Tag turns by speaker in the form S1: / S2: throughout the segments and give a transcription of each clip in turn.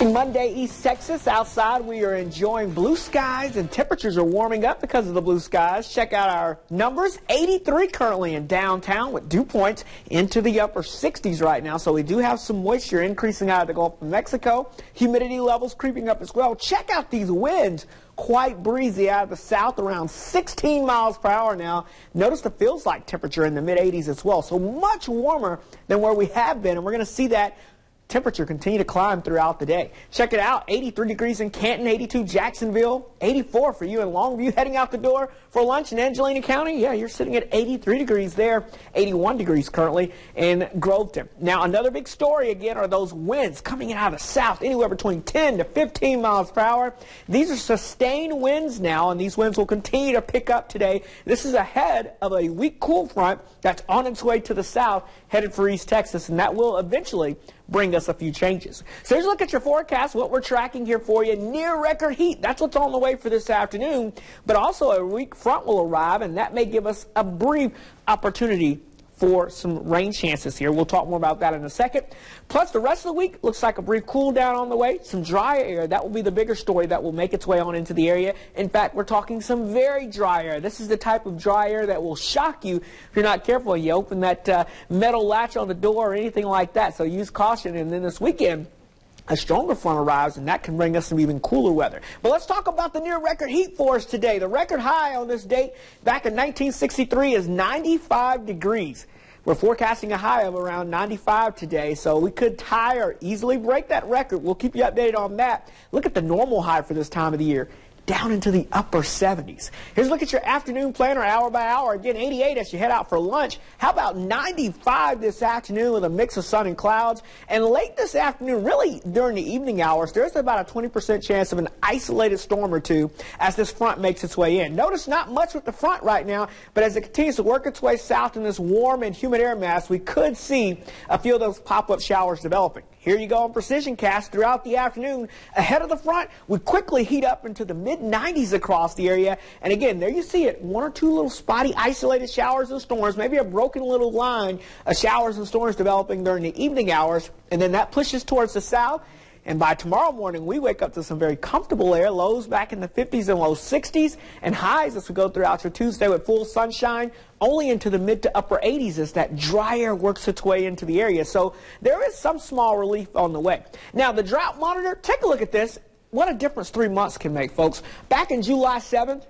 S1: Monday, East Texas. Outside, we are enjoying blue skies, and temperatures are warming up because of the blue skies. Check out our numbers. 83 currently in downtown, with dew points into the upper 60s right now. So we do have some moisture increasing out of the Gulf of Mexico. Humidity levels creeping up as well. Check out these winds. Quite breezy out of the south, around 16 miles per hour now. Notice the feels like temperature in the mid-80s as well. So much warmer than where we have been, and we're going to see that temperature continue to climb throughout the day. Check it out, 83 degrees in Canton, 82 Jacksonville, 84 for you in Longview. Heading out the door for lunch in Angelina County, yeah, you're sitting at 83 degrees there, 81 degrees currently in Groveton. Now, another big story again are those winds coming in out of the south, anywhere between 10 to 15 miles per hour. These are sustained winds now, and these winds will continue to pick up today. This is ahead of a weak cool front that's on its way to the south, headed for East Texas, and that will eventually bring us a few changes. So here's a look at your forecast, what we're tracking here for you. Near record heat, that's what's on the way for this afternoon, but also a weak front will arrive, and that may give us a brief opportunity for some rain chances here. We'll talk more about that in a second. Plus, the rest of the week looks like a brief cool down on the way. Some dry air. That will be the bigger story that will make its way on into the area. In fact, we're talking some very dry air. This is the type of dry air that will shock you if you're not careful and you open that metal latch on the door or anything like that. So use caution. And then this weekend, a stronger front arrives, and that can bring us some even cooler weather. But let's talk about the near record heat for us today. The record high on this date back in 1963 is 95 degrees. We're forecasting a high of around 95 today, so we could tie or easily break that record. We'll keep you updated on that. Look at the normal high for this time of the year, down into the upper 70s. Here's a look at your afternoon planner hour by hour. Again, 88 as you head out for lunch. How about 95 this afternoon with a mix of sun and clouds? And late this afternoon, really during the evening hours, there's about a 20% chance of an isolated storm or two as this front makes its way in. Notice not much with the front right now, but as it continues to work its way south in this warm and humid air mass, we could see a few of those pop-up showers developing. Here you go on Precision Cast throughout the afternoon. Ahead of the front, we quickly heat up into the mid-90s across the area. And again, there you see it, one or two little spotty isolated showers and storms, maybe a broken little line of showers and storms developing during the evening hours. And then that pushes towards the south. And by tomorrow morning, we wake up to some very comfortable air, lows back in the 50s and low 60s, and highs as we go throughout your Tuesday with full sunshine, only into the mid to upper 80s as that dry air works its way into the area. So there is some small relief on the way. Now, the drought monitor, take a look at this. What a difference 3 months can make, folks. Back in July 7th,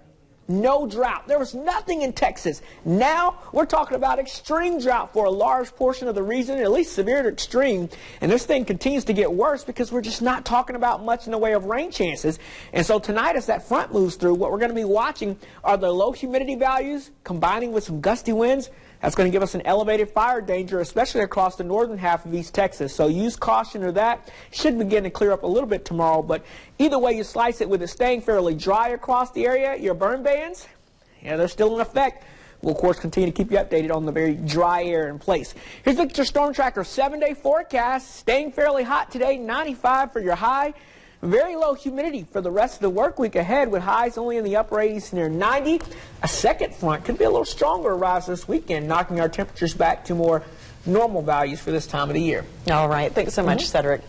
S1: no drought. There was nothing in Texas. Now we're talking about extreme drought for a large portion of the region, at least severe to extreme. And this thing continues to get worse because we're just not talking about much in the way of rain chances. And so tonight as that front moves through, what we're going to be watching are the low humidity values combining with some gusty winds. That's going to give us an elevated fire danger, especially across the northern half of East Texas. So use caution or that. Should begin to clear up a little bit tomorrow. But either way you slice it, with it staying fairly dry across the area, your burn bans, yeah, they're still in effect. We'll, of course, continue to keep you updated on the very dry air in place. Here's the Storm Tracker 7-day forecast. Staying fairly hot today, 95 for your high. Very low humidity for the rest of the work week ahead, with highs only in the upper 80s near 90. A second front could be a little stronger arrives this weekend, knocking our temperatures back to more normal values for this time of the year.
S2: All right. Thanks so much, Cedric.